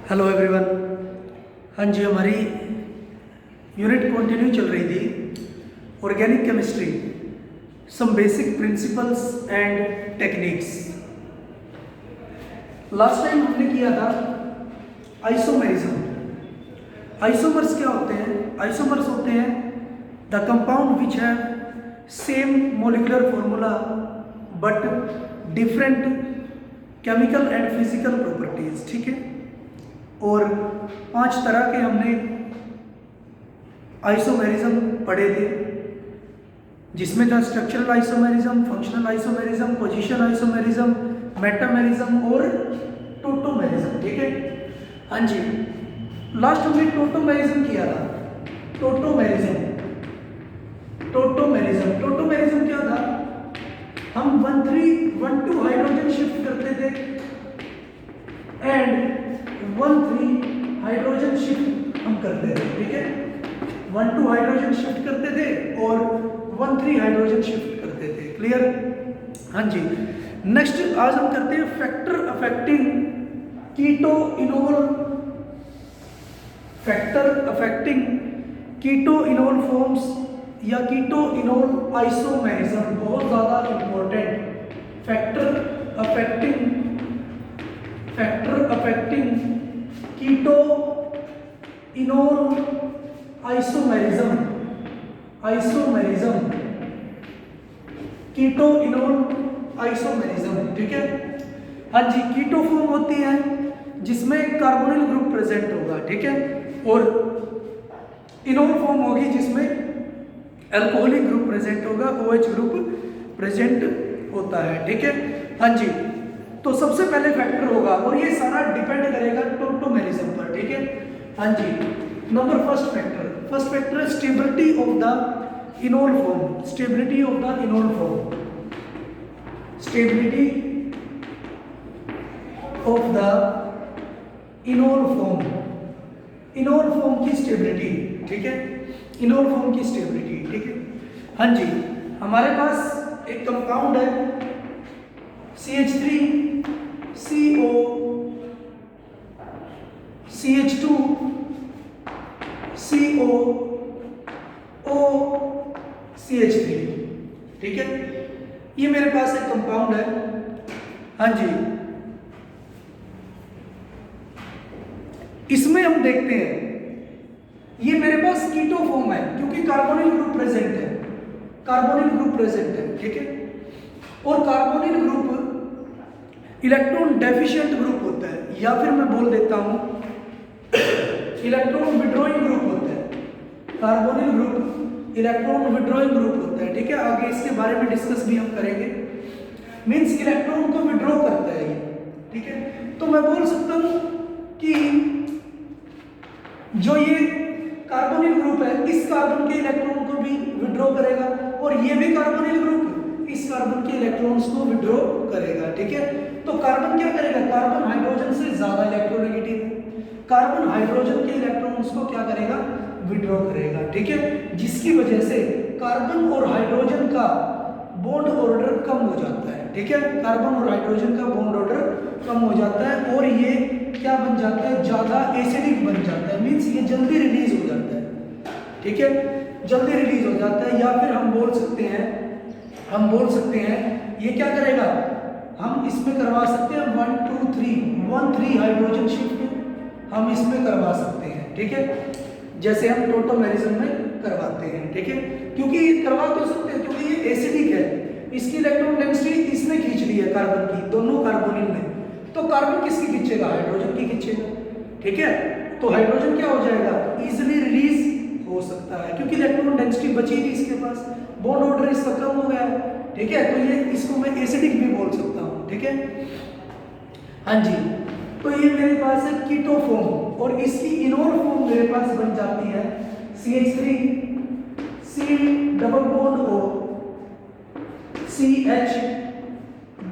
Hello everyone. हाँ जी, हमारी unit continue चल रही थी organic chemistry, some basic principles and techniques. Last time हमने किया था आइसोमेरिज्म। आइसोमर्स क्या होते हैं? आइसोमर्स होते हैं the compound which have same molecular formula but different chemical and physical properties. ठीक है, और 5 तरह के हमने आइसोमेरिज्म पढ़े थे, जिसमें था structural isomerism, functional isomerism, position isomerism, metamerism और टोटोमेरिज्म। ठीक है, हाँ जी, लास्ट हमने टोटोमेरिज्म किया था। टोटोमेरिज्म क्या था? हम 1,3,1,2 हाइड्रोजन शिफ्ट करते थे एंड 1,3 हाइड्रोजन शिफ्ट हम करते थे। ठीक है, 1,2 हाइड्रोजन शिफ्ट करते थे और 1,3 हाइड्रोजन शिफ्ट करते थे। क्लियर? हाँ जी। नेक्स्ट आज हम करते हैं factor affecting keto enol forms या कीटो इनोल आइसोमेरिज्म। बहुत ज्यादा important, factor affecting keto enol isomerism keto enol isomerism. ठीक है, हाँ जी। कीटो फॉर्म होती है जिसमें कार्बोनिल ग्रुप प्रेजेंट होगा। ठीक है, और इनोल फॉर्म होगी जिसमें अल्कोहलिक ग्रुप प्रेजेंट होगा, OH ग्रुप प्रेजेंट होता है। ठीक है, हाँ जी। तो सबसे पहले फैक्टर होगा और ये सारा डिपेंड करेगा टोटोमेरिज्म पर। ठीक है, हाँ जी। नंबर फर्स्ट फैक्टर है stability of the enol form. Stability of the enol form enol form की स्टेबिलिटी। ठीक है, इनोल फॉर्म की स्टेबिलिटी। ठीक है, हाँ जी। हमारे पास एक कंपाउंड है CH3 CO CH2 CO O CH3। ठीक है, ये मेरे पास एक कंपाउंड है। हाँ जी, इसमें हम देखते हैं ये मेरे पास कीटो फॉर्म है क्योंकि कार्बोनिल ग्रुप प्रेजेंट है। ठीक है, और carbonyl group electron deficient group होता है, या फिर मैं बोल देता हूं इलेक्ट्रॉन विड्रॉइंग ग्रुप होता है। Carbonyl group electron withdrawing group होता है। ठीक है, आगे इसके बारे में डिस्कस भी हम करेंगे। मींस इलेक्ट्रॉन को विड्रॉ करता है ये। ठीक है, तो मैं बोल सकता हूं कि जो ये कार्बोनिल ग्रुप है इस कार्बन के इलेक्ट्रॉन को भी विड्रॉ करेगा, और ये भी कार्बोनिल ग्रुप इस कार्बन के इलेक्ट्रॉन्स को विड्रॉ करेगा। ठीक है, तो कार्बन क्या करेगा? कार्बन हाइड्रोजन से ज्यादा इलेक्ट्रोनेगेटिव है, कार्बन हाइड्रोजन के इलेक्ट्रॉन्स को क्या करेगा? विड्रॉ करेगा। ठीक है, जिसकी वजह से कार्बन और हाइड्रोजन का बॉन्ड ऑर्डर कम हो जाता है। ठीक है, कार्बन और हाइड्रोजन का बॉन्ड ऑर्डर कम हो जाता है और ये क्या बन जाता है? ज्यादा एसिडिक बन जाता है। मींस ये जल्दी रिलीज हो जाता है। ठीक है, जल्दी रिलीज हो जाता है, या फिर हम बोल सकते हैं ये क्या करेगा? हम इसमें करवा सकते हैं 1,3 हाइड्रोजन शिफ्ट हम इसमें करवा सकते हैं। ठीक है, जैसे हम टोटोमेरिज्म में करवाते हैं। ठीक है, क्योंकि करवा तो सकते हैं क्योंकि ये एसिडिक है, इसकी इलेक्ट्रॉन डेंसिटी इसने खींच ली है कार्बन की, दोनों कार्बोनिल ने। तो कार्बन किसकी खींचेगा? हाइड्रोजन की खींचेगा। ठीक है, तो हाइड्रोजन क्या हो जाएगा? इजीली रिलीज हो सकता है क्योंकि इलेक्ट्रॉन डेंसिटी बची नहीं इसके पास, बॉन्ड ऑर्डर इसका कम हो गया है। ठीक है, तो ये इसको मैं एसिडिक भी बोल सकता हूँ। ठीक है, हाँ जी। तो ये मेरे पास है कीटो फॉर्म, और इसकी इनोल फॉर्म मेरे पास बन जाती है CH3 C double bond O CH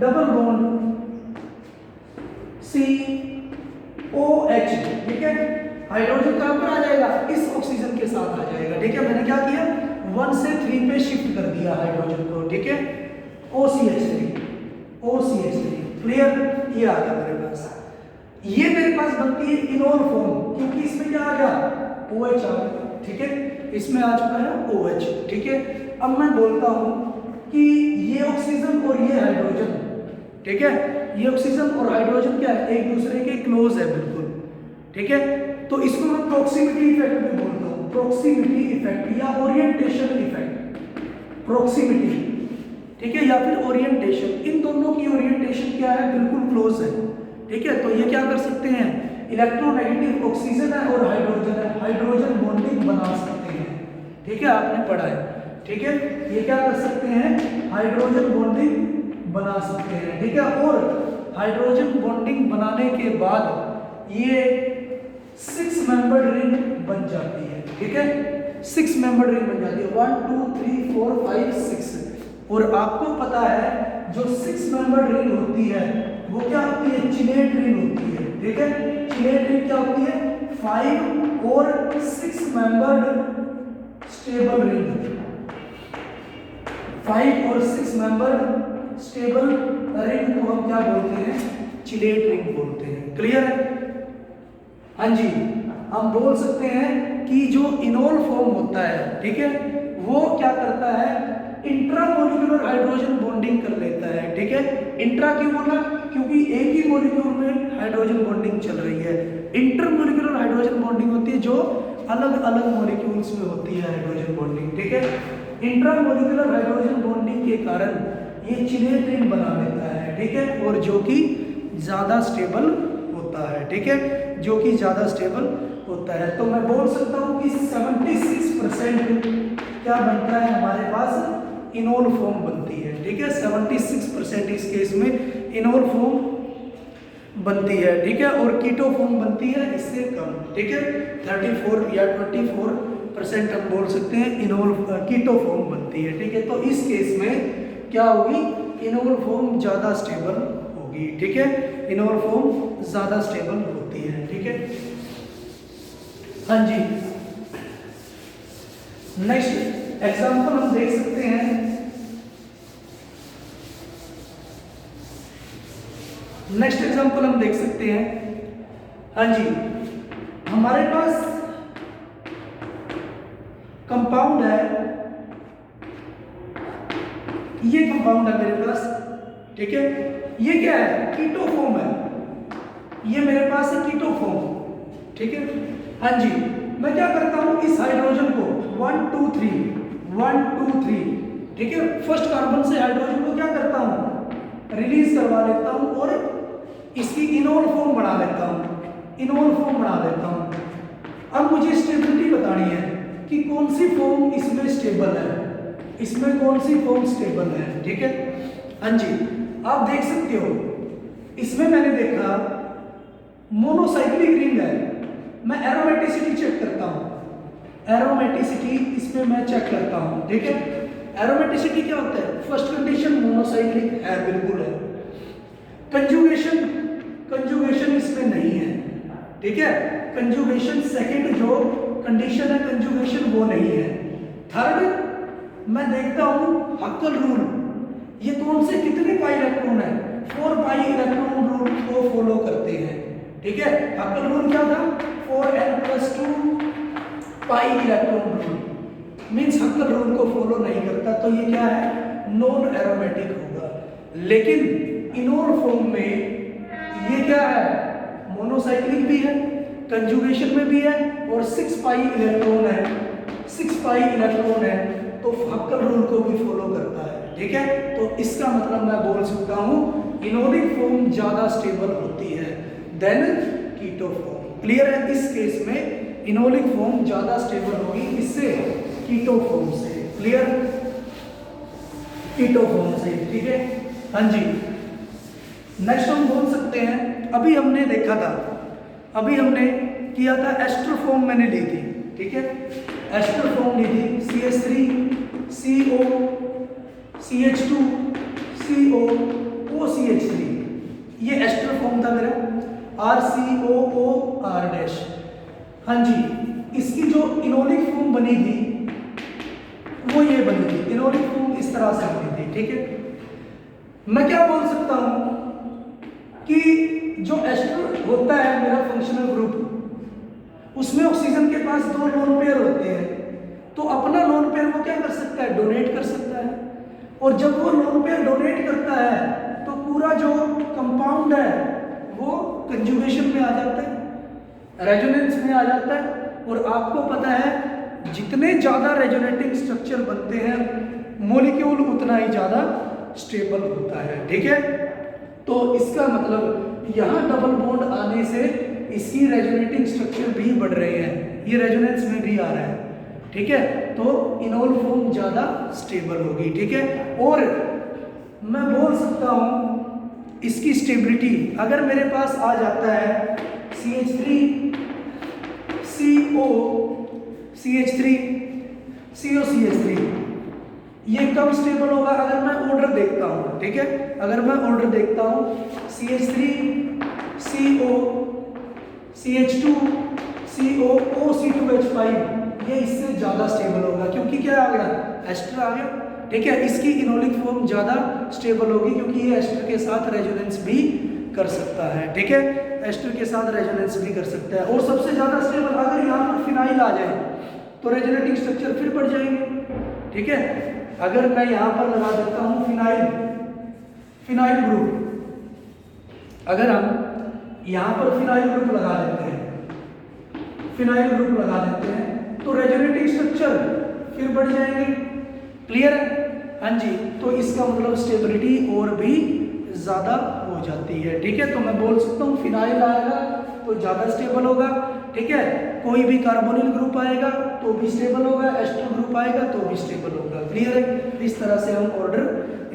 double bond COH। ठीक है, हाइड्रोजन कहां पर आ जाएगा? इस ऑक्सीजन के साथ आ जाएगा। ठीक है, मैंने क्या किया? 1 से 3 पे शिफ्ट कर दिया हाइड्रोजन को। ठीक है, OCH3 क्लियर? ये आ गया मेरे पास। ये मेरे पास बनती है इनोल फॉर्म, क्योंकि इसमें क्या आ गया, OH आ गया, ठीक है, इसमें आ चुका है OH, ठीक है। अब मैं बोलता हूं कि ये ऑक्सीजन और ये हाइड्रोजन, ठीक है, ये ऑक्सीजन और हाइड्रोजन क्या है, एक दूसरे के क्लोज है बिल्कुल, ठीक है। तो इसको मैं प्रॉक्सिमिटी इफेक्ट भी बोलता हूं, प्रॉक्सिमिटी इफेक्ट या ओरिएंटेशन इफेक्ट, प्रॉक्सिमिटी, ठीक है, या फिर ओरिएंटेशन, इन दोनों की ओरिएंटेशन क्या है, बिल्कुल क्लोज है, ठीक है। तो ये क्या कर सकते हैं, इलेक्ट्रोनेगेटिव ऑक्सीजन है और हाइड्रोजन है, हाइड्रोजन बॉन्डिंग बना सकते हैं, ठीक है, आपने पढ़ा है, ठीक है। ये क्या कर सकते हैं, हाइड्रोजन बॉन्डिंग बना सकते हैं, ठीक है। और हाइड्रोजन बॉन्डिंग बनाने के बाद ये 6 मेंबर्ड रिंग बन जाती है, ठीक है, 6 मेंबर्ड रिंग बन जाती है, 1 2 3 4 5 6। और आपको पता है जो 6 मेंबर्ड रिंग होती है वो क्या होती है, चिलेट रिंग होती है, ठीक है। चिलेट रिंग क्या होती है, 5 और 6 मेंबर्ड स्टेबल रिंग, 5 और 6 मेंबर्ड स्टेबल रिंग को हम क्या बोलते हैं, चिलेट रिंग बोलते हैं, क्लियर है। हाँ जी, हम बोल सकते हैं कि जो इनोल फॉर्म होता है, ठीक है, वो क्या करता है, इंट्रामोलिकुलर हाइड्रोजन बॉन्डिंग कर लेता है, ठीक है। इंट्रा क्यों बोला, क्योंकि एक ही मॉलिक्यूल में हाइड्रोजन बॉन्डिंग चल रही है। इंटरमोलिकुलर हाइड्रोजन बॉन्डिंग होती है जो अलग अलग मॉलिक्यूल्स में होती है हाइड्रोजन बॉन्डिंग, ठीक है। इंट्रामोलिकुलर हाइड्रोजन बॉन्डिंग के कारण ये चिलेट रिंग बना लेता है, ठीक है, और जो कि ज़्यादा स्टेबल होता है, ठीक है, जो कि ज़्यादा स्टेबल होता है। तो मैं बोल सकता हूँ कि 76% क्या बनता है हमारे पास, इनोल फॉर्म बनती है, ठीक है, 76% इस केस में इनोल फॉर्म बनती है, ठीक है। और कीटो फॉर्म बनती है इससे कम, ठीक है, 34 या 24% हम बोल सकते हैं इनोल कीटो फॉर्म बनती है, ठीक है। तो इस केस में क्या होगी, इनोल फॉर्म ज़्यादा स्टेबल होगी, ठीक है, इनोल फॉर्म ज़्यादा स्टेबल होती है, ठीक है। हाँ जी, नेक्स्ट एग्जाम्पल हम देख सकते हैं, नेक्स्ट एग्जाम्पल हम देख सकते हैं, हाँ जी, हमारे पास कंपाउंड है, ये कंपाउंड है मेरे पास, ठीक है, ये क्या है, कीटो फॉर्म है, ये मेरे पास है कीटो फॉर्म, ठीक है। हाँ जी, मैं क्या करता हूं, इस हाइड्रोजन को 1 2 3 1 2 3, ठीक है, फर्स्ट कार्बन से हाइड्रोजन को क्या करता हूं, रिलीज करवा लेता हूं और इसकी इनोल फॉर्म बना लेता हूं, इनोल फॉर्म बना लेता हूं। अब मुझे स्टेबिलिटी बतानी है कि कौन सी फॉर्म इसमें स्टेबल है, इसमें कौन सी फॉर्म स्टेबल है, ठीक है। हाँ जी, आप देख सकते हो इसमें मैंने देखा मोनोसाइक्लिक रिंग है, मैं एरोमेटिसिटी चेक करता हूं, एरोमेटिसिटी इसमें मैं चेक करता हूं, ठीक है। एरोमेटिसिटी क्या होता है, फर्स्ट कंडीशन मोनोसाइक्लिक है, बिल्कुल है। कंजुगेशन, कंजुगेशन इसमें नहीं है, ठीक है, कंजुगेशन सेकंड जो कंडीशन है कंजुगेशन वो नहीं है। थर्ड मैं देखता हूं हक्कल रूल, ये कौन से कितने पाई इलेक्ट्रॉन है, 4 पाई इलेक्ट्रॉन रूल को फॉलो करते हैं, ठीक है। हक्कल रूल क्या था, 4n+2 pi electron rule, means Huckel rule को फॉलो नहीं करता, तो ये क्या है, नॉन एरोमेटिक होगा। लेकिन इनोल फॉर्म में ये क्या है, मोनोसाइक्लिक भी है, कंजुगेशन में भी है और 6 पाई इलेक्ट्रॉन है, 6 पाई इलेक्ट्रॉन है, तो हक्कल रूल को भी फॉलो करता है, ठीक है। तो इसका मतलब मैं बोल सकता हूं इनोलिक फॉर्म ज्यादा स्टेबल होती है देन कीटो फॉर्म, क्लियर है। इस केस में इनोलिक फॉर्म ज्यादा स्टेबल होगी, इससे कीटो फॉर्म से, क्लियर, कीटो फॉर्म से, ठीक है। हाँ जी, नेक्स्ट हम बोल सकते हैं, अभी हमने देखा था, अभी हमने किया था एस्टर फॉर्म मैंने ली थी, ठीक है, एस्टर फॉर्म ली थी, CH3 CO CH2 CO OCH3, ये एस्टर फॉर्म था मेरा, RCOOR'। हाँ जी, इसकी जो इनोलिक फॉर्म बनी थी वो ये बनी थी, इनोलिक फॉर्म इस तरह से बनी थी, ठीक है। मैं क्या बोल सकता हूं कि जो एस्टर होता है मेरा फंक्शनल ग्रुप, उसमें ऑक्सीजन के पास 2 लोन पेयर होते हैं, तो अपना लोन पेयर वो क्या कर सकता है, डोनेट कर सकता है। और जब वो लोन पेयर डोनेट करता है तो पूरा जो कंपाउंड है वो कंजुगेशन में आ जाता है, रेजोनेंस में आ जाता है। और आपको पता है जितने ज़्यादा रेजोनेटिंग स्ट्रक्चर बनते हैं मॉलिक्यूल उतना ही ज़्यादा स्टेबल होता है, ठीक है। तो इसका मतलब यहाँ डबल बॉन्ड आने से इसकी रेजोनेटिंग स्ट्रक्चर भी बढ़ रहे हैं, ये रेजोनेंस में भी आ रहा है, ठीक है। तो इनोल फॉर्म ज़्यादा स्टेबल होगी, ठीक है। और मैं बोल सकता हूँ इसकी स्टेबिलिटी, अगर मेरे पास आ जाता है CH3 CO CH3 CO CH3, ये कब स्टेबल होगा, अगर मैं ऑर्डर देखता हूँ, ठीक है। अगर मैं ऑर्डर देखता हूँ CH3 CO CH2 CO OC2H5, ये इससे ज़्यादा स्टेबल होगा क्योंकि क्या आ गया, एस्टर आ गया, ठीक है। इसकी इनोलिक फॉर्म ज़्यादा स्टेबल होगी क्योंकि ये एस्टर के साथ रेजोनेंस भी कर सकता है, ठीक है। एस्टर के साथ रेजोनेंस भी कर सकता है। और सबसे ज़्यादा स्टेबल अगर यहाँ पर फिनाइल आ जाए तो रेजोनेटिंग स्ट्रक्चर फिर बढ़ जाएंगे, ठीक है। अगर मैं यहाँ पर लगा देता हूँ फिनाइल ग्रुप, अगर हम यहाँ पर फिनाइल ग्रुप लगा देते हैं, तो रेजोनेटिंग स्ट्रक्चर फिर बढ़ जाएंगे, क्लियर है, हाँ जी। तो इसका मतलब स्टेबिलिटी और भी ज़्यादा हो जाती है, ठीक है। तो मैं बोल सकता हूँ फिनाइल आएगा तो ज़्यादा स्टेबल होगा, ठीक है। कोई भी कार्बोनिल ग्रुप आएगा तो भी स्टेबल होगा, एस्टर ग्रुप आएगा तो भी स्टेबल होगा, क्लियर है। इस तरह से हम ऑर्डर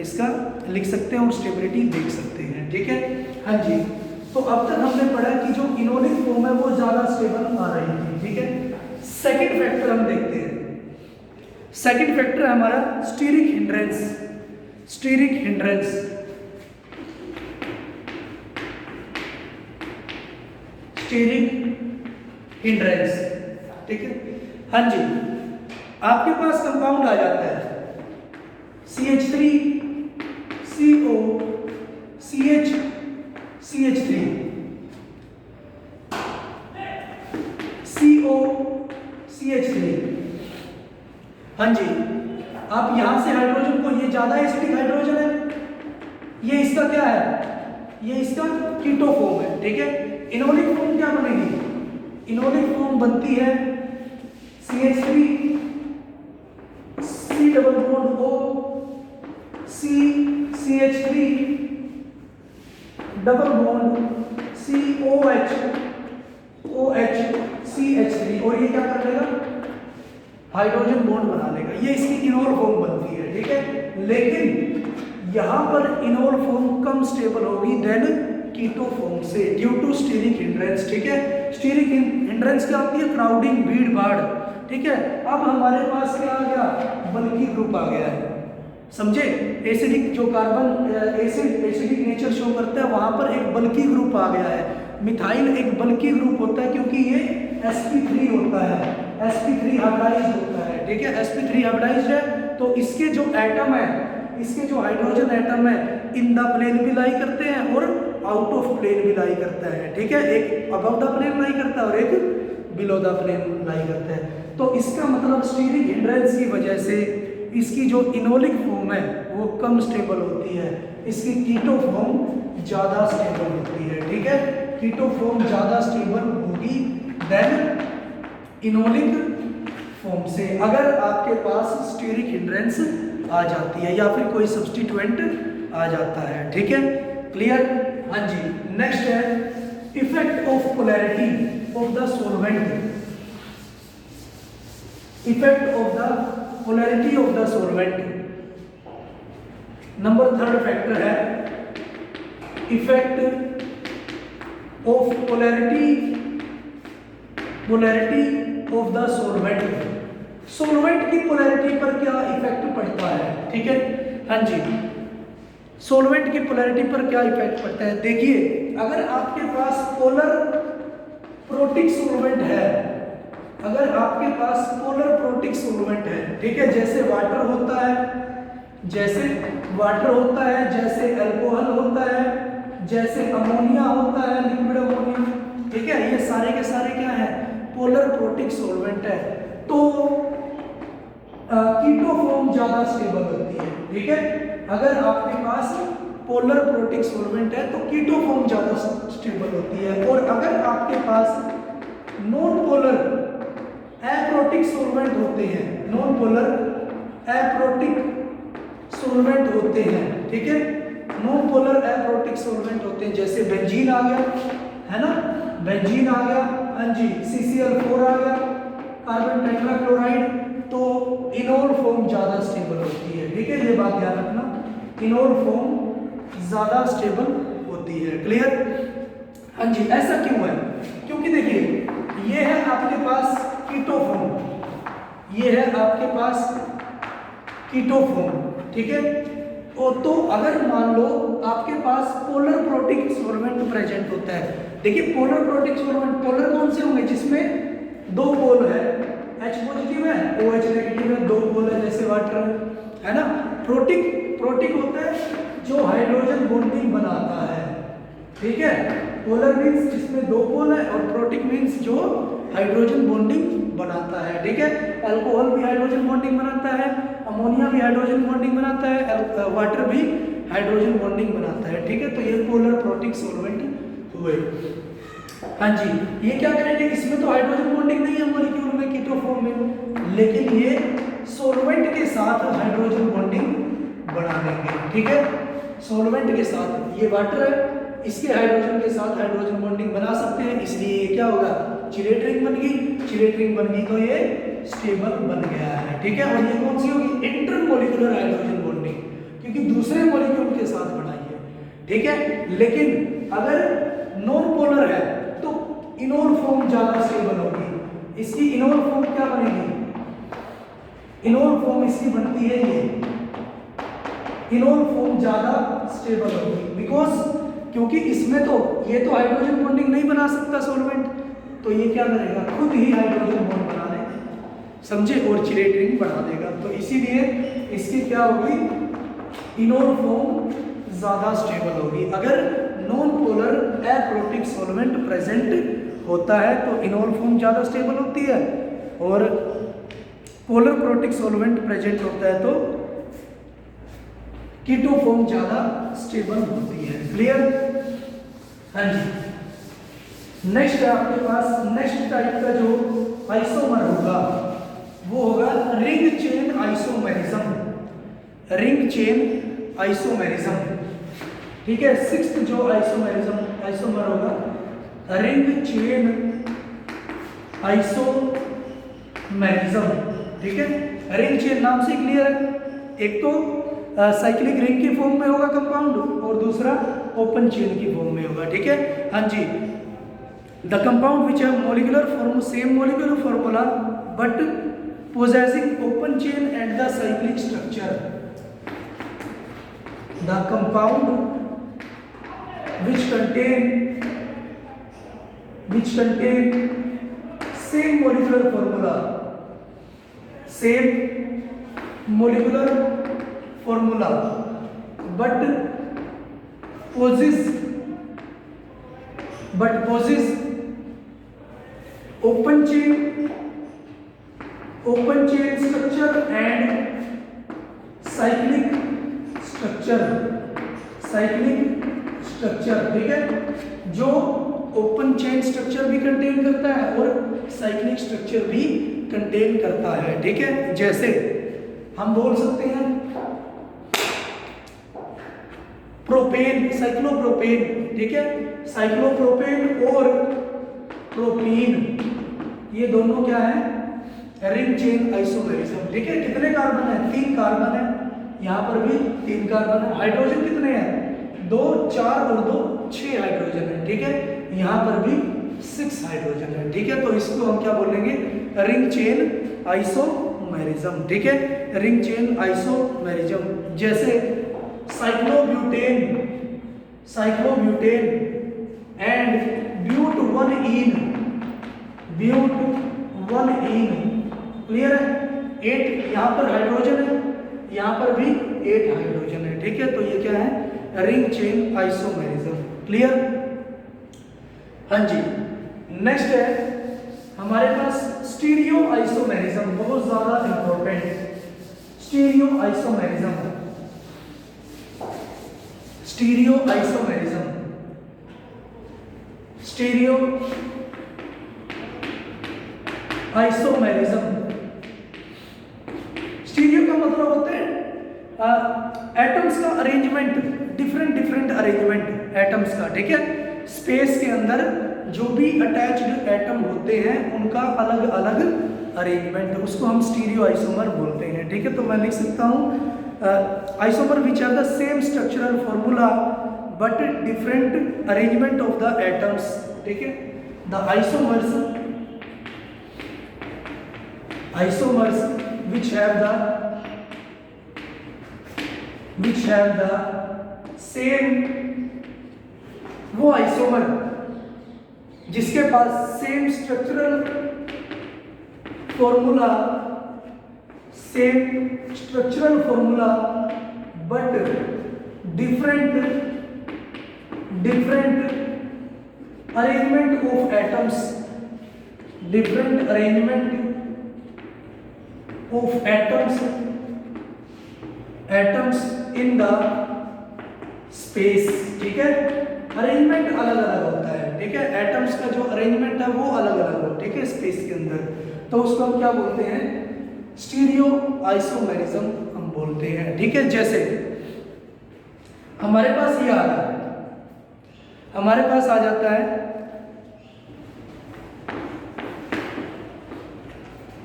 इसका लिख सकते हैं और स्टेबिलिटी देख सकते हैं, ठीक है, हाँ जी। तो अब तक हमने पढ़ा कि जो इनोलिक फॉर्म है वो ज़्यादा स्टेबल आ रही थी, ठीक है। सेकेंड फैक्टर हम देखते हैं। सेकेंड फैक्टर है हमारा स्टीरिक हिंड्रेंस। स्टीरिक हिंड्रेंस, ठीक है, हाँ जी। आपके पास कंपाउंड आ जाता है CH3 CO CH3 CO CH3, हाँ जी। आप यहां से हाइड्रोजन को, ये ज्यादा एसिडिक हाइड्रोजन है, ये इसका क्या है, ये इसका कीटो फॉर्म है, ठीक है। इनोलिक फॉर्म क्या बनेगी, इनोलिक फॉर्म बनती है CH3 C double bond O CH3 double bond OH CH3, और ये क्या कर लेगा, हाइड्रोजन बॉन्ड बना लेगा, ये इसकी इनोल फॉर्म बनती है, ठीक है। लेकिन यहां पर इनोल फॉर्म कम स्टेबल होगी देन कीटो फॉर्म से ड्यू टू स्टीरिक हिंड्रेंस, ठीक है। स्टीरिक हिंड्रेंस क्या होती है, क्राउडिंग, भीड़ भाड़, ठीक है। अब हमारे पास क्या आ गया, बल्की ग्रुप आ गया है, समझे। एसिडिक जो कार्बन एसिडिक नेचर शो करता है वहां पर एक बल्की ग्रुप आ गया है। मिथाइल एक बल्की ग्रुप होता है क्योंकि ये sp3 होता है, sp3 हाइब्रिडाइज्ड होता है, ठीक है। sp3 हाइब्रिडाइज्ड है तो इसके जो एटम है, इसके जो हाइड्रोजन एटम है इन द प्लेन भी लाई करते हैं और आउट ऑफ प्लेन भी लाई करता है, ठीक है। एक अबव द प्लेन लाई करता है और एक बिलो द प्लेन लाई करता है। तो इसका मतलब स्टीरिक हिंड्रेंस की वजह से इसकी जो इनोलिक फॉर्म है वो कम स्टेबल होती है, इसकी कीटो फॉर्म ज़्यादा स्टेबल होती है, ठीक है। कीटो फॉर्म ज़्यादा स्टेबल होगी देन इनोलिक फॉर्म से, अगर आपके पास स्टीरिक हिंड्रेंस आ जाती है या फिर कोई सब्स्टिट्यूएंट आ जाता है, ठीक है, क्लियर, हाँ जी। नेक्स्ट है effect of polarity of the solvent. Effect of the polarity of the solvent. Number third factor है effect of polarity of the solvent. Solvent की पोलैरिटी पर क्या इफेक्ट पड़ता है, ठीक है, हाँ जी। सॉल्वेंट की पोलैरिटी पर क्या इफेक्ट पड़ता है, देखिए अगर आपके पास पोलर प्रोटिक सॉल्वेंट है, अगर आपके पास पोलर प्रोटिक सॉल्वेंट है, ठीक है, जैसे वाटर होता है, जैसे अल्कोहल होता है, जैसे अमोनिया होता है, लिक्विड अमोनिया, ठीक है, ये सारे के सारे क्या है, पोलर प्रोटिक सॉल्वेंट है। तो कीटो फॉर्म ज्यादा स्टेबल होती है, ठीक है। अगर आपके पास पोलर प्रोटिक सॉल्वेंट है तो कीटो फॉर्म ज्यादा स्टेबल होती है, और अगर आपके पास नॉन पोलर एप्रोटिक सॉल्वेंट होते हैं, नॉन पोलर एप्रोटिक सॉल्वेंट होते हैं, ठीक है, नॉन पोलर एप्रोटिक सॉल्वेंट होते हैं, जैसे बेंजीन आ गया, है ना, बेंजीन आ गया, हाँ जी, CCl4 आ गया, कार्बन टेट्राक्लोराइड, तो इनोल फॉर्म ज्यादा स्टेबल होती है, ठीक है, ये बात ध्यान रखना, इनोल फॉर्म ज्यादा स्टेबल होती है। क्लियर? हाँ जी, ऐसा क्यों है? क्योंकि देखिए ये है आपके पास कीटो फॉर्म, ये है आपके पास कीटो फॉर्म, ठीक है। तो अगर मान लो आपके पास पोलर प्रोटिक सॉल्वेंट प्रेजेंट होता है, देखिए पोलर प्रोटिक सॉल्वेंट, पोलर कौन से होंगे, जिसमें दो पोल है, H पॉजिटिव है, OH नेगेटिव है, दो पोल है, जैसे वाटर, है ना। प्रोटिक, प्रोटिक होता है जो हाइड्रोजन बॉन्डिंग बनाता है, ठीक है। पोलर मीन्स जिसमें दो पोल है, और प्रोटिक मीन्स जो हाइड्रोजन बॉन्डिंग बनाता है, ठीक है। अल्कोहल भी हाइड्रोजन बॉन्डिंग बनाता है, अमोनिया भी हाइड्रोजन बॉन्डिंग बनाता है, वाटर भी हाइड्रोजन बॉन्डिंग बनाता है, ठीक है। तो ये पोलर प्रोटिक सॉल्वेंट हुए। हाँ जी, ये क्या करेंगे, इसमें तो हाइड्रोजन बॉन्डिंग नहीं है मॉलिक्यूल में, कीटो फॉर्म में, लेकिन ये सॉल्वेंट के साथ हाइड्रोजन बॉन्डिंग बना देंगे, ठीक है। सॉल्वेंट के साथ, ये वाटर है, इसके हाइड्रोजन के साथ हाइड्रोजन बॉन्डिंग बना सकते हैं, इसलिए ये क्या होगा, चिलेट रिंग बन गई, चिलेट रिंग बन गई तो ये स्टेबल बन गया है, ठीक है। और ये कौन सी होगी, इंटरमोलिकुलर हाइड्रोजन बॉन्डिंग, क्योंकि दूसरे मॉलिक्यूल के साथ बनाई है, ठीक है। लेकिन अगर नॉन पोलर है तो इनोल फॉर्म ज्यादा स्टेबल होगी, इसकी इनोल फॉर्म क्या बनेगी, इनोल फॉर्म इसकी बनती है ये, इनोल फॉर्म ज्यादा स्टेबल होगी, बिकॉज क्योंकि इसमें तो ये तो हाइड्रोजन बॉन्डिंग नहीं बना सकता सॉल्वेंट, तो ये क्या करेगा, खुद ही हाइड्रोजन बॉन्ड बना देगा, समझे, और चिलेट रिंग बना देगा। तो इसीलिए इसकी क्या होगी, इनोल फॉर्म ज्यादा स्टेबल होगी। अगर non polar aprotic solvent present होता है तो इनोल फॉर्म ज्यादा स्टेबल होती है, और पोलर प्रोटिक सॉल्वेंट प्रेजेंट होता है तो कीटो फॉर्म ज्यादा स्टेबल होती है। क्लियर? हाँ जी। नेक्स्ट आपके पास नेक्स्ट टाइप का जो आइसोमर होगा वो होगा ring chain isomerism, ring chain isomerism, ठीक है। सिक्स्थ जो आइसोमर होगा रिंग चेन आइसोमेरिज्म, ठीक है। रिंग चेन नाम से क्लियर है, एक तो साइक्लिक रिंग की फॉर्म में होगा कंपाउंड, और दूसरा ओपन चेन की फॉर्म में होगा, ठीक है। हाँ जी, the compound which have molecular form, same molecular formula but possessing open chain and the cyclic structure, the compound which contain same molecular formula, but possess open chain structure and cyclic structure, ठीक है। जो open chain structure भी contain करता है और cyclic structure भी contain करता है, ठीक है। जैसे हम बोल सकते हैं प्रोपेन, साइक्लोप्रोपेन, ठीक है। साइक्लोप्रोपेन और प्रोपीन, ये दोनों क्या है, रिंग चेन आइसोमेरिज्म, ठीक है। कितने कार्बन है, 3 कार्बन है, यहाँ पर भी 3 कार्बन है। हाइड्रोजन कितने हैं, 2, 4 और 2, 6 हाइड्रोजन है, ठीक है। यहाँ पर भी 6 हाइड्रोजन है, ठीक है। तो इसको हम क्या बोलेंगे, रिंग चेन आइसोमेरिज्म, ठीक है। Ring chain isomerism. जैसे cyclobutane and but 1 ene, clear है। 8 यहाँ पर हाइड्रोजन है, यहाँ पर भी 8 हाइड्रोजन है, ठीक है। तो ये क्या है, रिंग चेन आइसोमेरिज्म। क्लियर? हाँ जी, नेक्स्ट है हमारे पास स्टीरियो आइसोमेरिज्म, बहुत ज्यादा important. Stereo isomerism, stereo isomerism, stereo isomerism. Stereo का मतलब होता है एटम्स का अरेंजमेंट, डिफरेंट अरेंजमेंट एटम्स का, ठीक है। स्पेस के अंदर जो भी अटैच्ड एटम होते हैं उनका अलग अलग अरेंजमेंट, उसको हम स्टीरियो आइसोमर बोलते हैं, ठीक है। तो मैं लिख सकता हूँ isomer which are the same structural formula but different arrangement of the atoms, ठीक है। The isomers which have the same, वो आइसोमर जिसके पास same structural formula but different arrangement of atoms, different arrangement of atoms in the space, ठीक है। Arrangement अलग अलग होता है, ठीक है। एटम्स का जो अरेंजमेंट है वो अलग अलग हो, ठीक है, स्पेस के अंदर। तो उसको हम क्या बोलते हैं? स्टीरियो आइसोमेरिज्म हम बोलते हैं, ठीक है। जैसे हमारे पास ये आ रहा है, हमारे पास आ जाता है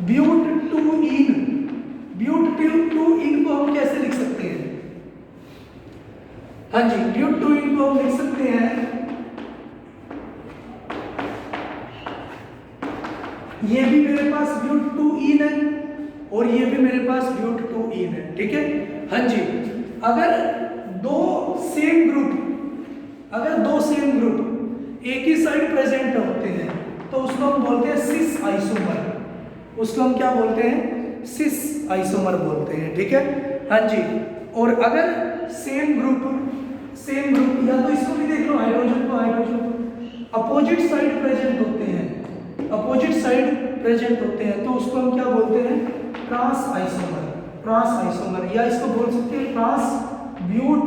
ब्यूट-टू-इन। ब्यूट-टू-इन को हम कैसे लिख सकते हैं? हाँ जी, ब्यूट-टू-इन को हम लिख सकते हैं, ये भी मेरे पास ब्यूट-टू-इन है और ये भी मेरे पास ब्यूट-टू-इन है, ठीक है। हाँ जी, अगर दो सेम ग्रुप एक ही साइड प्रेजेंट होते हैं तो उसको हम बोलते हैं सिस आइसोमर, उसको हम क्या बोलते हैं? सिस आइसोमर बोलते हैं, ठीक है। हाँ जी, और अगर सेम ग्रुप या तो इसको भी देख लो, हाइड्रोजन अपोजिट साइड प्रेजेंट होते हैं तो उसको हम क्या बोलते हैं? ट्रांस आइसोमर, या इसको बोल सकते हैं ट्रांस-ब्यूट-टू-इन,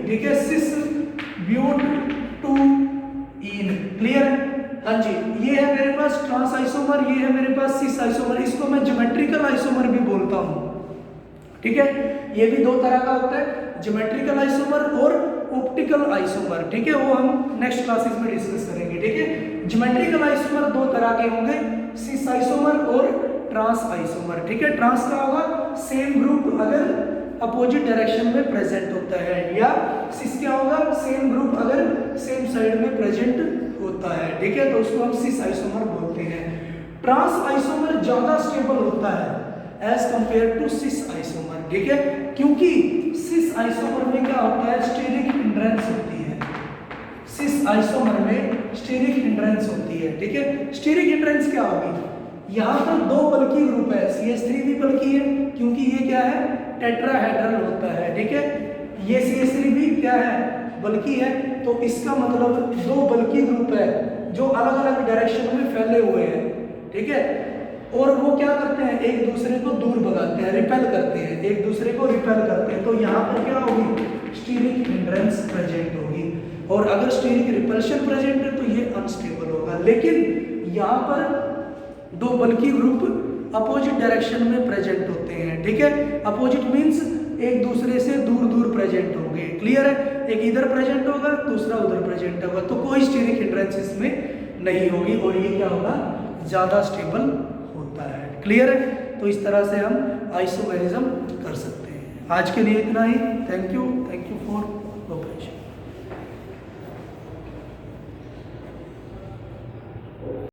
ठीक है। सिस ब्यूट-टू-इन, क्लियर? हाँ जी, ये है मेरे पास ट्रांस आइसोमर, ये है मेरे पास सिस आइसोमर। इसको मैं ज्योमेट्रिकल आइसोमर भी बोलता हूँ, ठीक है। ये भी दो तरह का होता है, ज्योमेट्रिकल आइसोमर और ऑप्टिकल आइसोमर, ठीक है। वो हम नेक्स्ट क्लासेस में डिस्कस करेंगे, ठीक है। ज्योमेट्रिकल आइसोमर दो तरह के होंगे, सिस आइसोमर और ट्रांस आइसोमर, ठीक है। ट्रांस का होगा सेम ग्रुप अगर अपोजिट डायरेक्शन में प्रेजेंट होता है, या सिस क्या होगा? सेम ग्रुप अगर सेम साइड में प्रेजेंट होता है, ठीक है। तो उसको हम सिस आइसोमर बोलते हैं। ट्रांस आइसोमर ज्यादा स्टेबल होता है as compare to cis isomer, ठीक है, क्योंकि सिस आइसोमर में क्या होता है? स्टेरिक हिंड्रेंस होती है। सिस आइसोमर में स्टेरिक हिंड्रेंस होती है, ठीक है। स्टेरिक हिंड्रेंस क्या होगी? यहाँ पर दो बल्कि ग्रुप है, CH3 भी बल्कि है क्योंकि ये क्या है? टेट्राहेड्रल होता है, ठीक है। ये CH3 भी क्या है? बल्कि है। तो इसका मतलब दो बल्कि ग्रुप है जो अलग अलग डायरेक्शन में फैले हुए हैं, ठीक है। और वो क्या करते हैं? एक दूसरे को दूर भगाते हैं, रिपेल करते हैं, एक दूसरे को रिपेल करते हैं। तो यहाँ पर क्या होगी? स्टीरिक हिंड्रेंस प्रेजेंट होगी। और अगर स्टीरिक रिपल्शन प्रेजेंट है तो ये अनस्टेबल होगा। लेकिन यहाँ पर दो बल्कि ग्रुप अपोजिट डायरेक्शन में प्रेजेंट होते हैं, ठीक है। अपोजिट मीन्स एक दूसरे से दूर प्रेजेंट होंगे, क्लियर है। एक इधर प्रेजेंट होगा, दूसरा उधर प्रेजेंट होगा, तो कोई स्टीरिक हिंड्रेंस इसमें नहीं होगी और ये क्या होगा? ज्यादा स्टेबल होता है, क्लियर है। तो इस तरह से हम आइसोमेरिज्म कर सकते हैं। आज के लिए इतना ही। Thank you for cooperation.